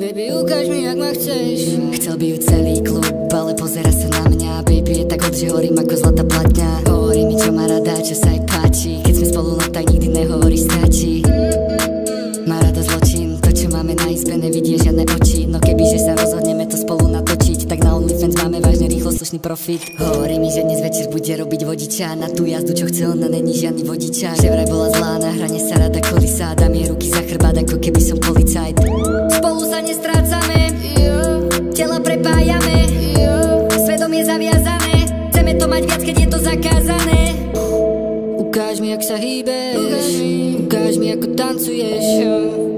Baby, ukáž mi, jak ma chceš. Chcel by ju celý klub, ale pozera sa na mňa. Baby je tak hot, že horím ako zlatá platňa. Hovorí mi, čo má rada, čo sa jej páči. Keď sme spolu, no tak nikdy nehovorí stačí. Má rada zločin, to čo máme na izbe nevidie žiadne oči. No kebyže sa rozhodneme to spolu natočiť, tak na OnlyFans máme vážne rýchlo slušný profit. Hovorí mi, že dnes večer bude robiť vodiča. Na tú jazdu, čo chce, ona není žiadny vodiča. Že vraj bola zlá, na hrane sa rada kolísa. Dám jej ruky za chrbát, ako keby som policajt. Spolu sa nestrácame, tela prepájame, svedomie zaviazané. Chceme to mať viac, keď je to zakázané. Ukáž mi, jak sa hýbeš, ukáž mi, ako tancuješ.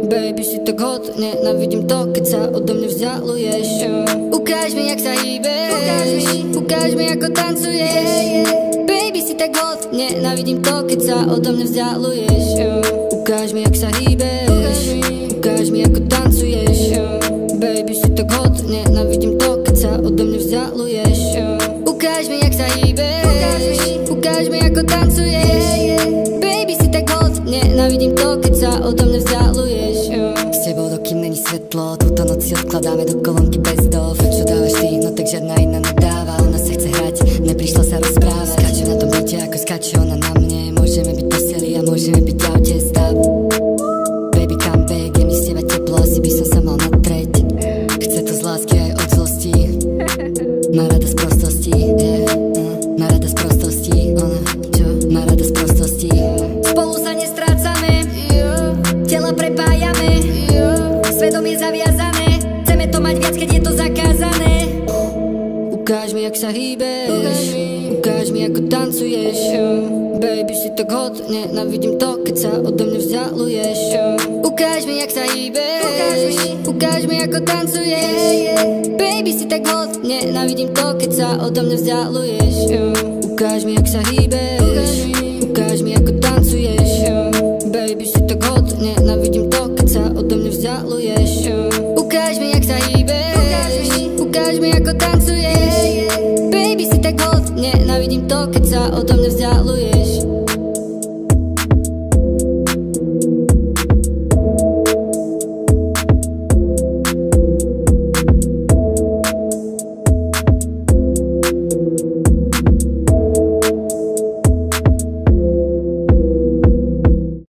Baby, si tak hot, nenávidím to, keď sa odo mňa vzdialuješ. Ukáž mi, jak sa hýbeš, ukáž mi, ako tancuješ. Baby, si tak hot, nenávidím to, keď sa odo mňa vzdialuješ. Ukáž mi, jak sa hýbeš, ukáž mi, ako tancuješ. Baby, si tak hot, nenávidím to, keď sa odo mňa vzdialuješ. Ukáž mi, jak sa hýbeš, ukáž mi, ako tancuješ. Baby, si tak hot, nenávidím to, keď sa odo mňa vzdialuješ. S tebou, dokým není svetlo, túto noc si odkladáme do kolónky bez dov. Čo dávaš ty, no tak žiadna iná nedáva. Ona sa chce hrať, neprišla sa rozprávať. Skáčem na tom byte, ako skáče ona na mne. Môžeme byť poseli a môžeme byť v aute stav. Baby, come back, je mi z teba teplo, asi by som sa mal natrieť. Chce to z lásky aj od zlosti. Má rada z prostosti, má rada z prostosti. Ona, čo? Má rada z prostosti. Spolu sa nestrácame, tela prepájame, svedomie zaviazané. Chceme to mať viac, keď je to zakázané. Ukáž mi, jak sa hýbeš, ukáž mi, ako tancuješ. Baby, si tak hot, nenávidím to, keď sa odo mňa vzdialuješ. Ukáž mi, jak sa hýbeš, ukáž mi, ako tancuješ. Baby, si tak hot, nenávidím to, keď sa odo mňa vzdialuješ. Ukáž mi, jak sa hýbeš,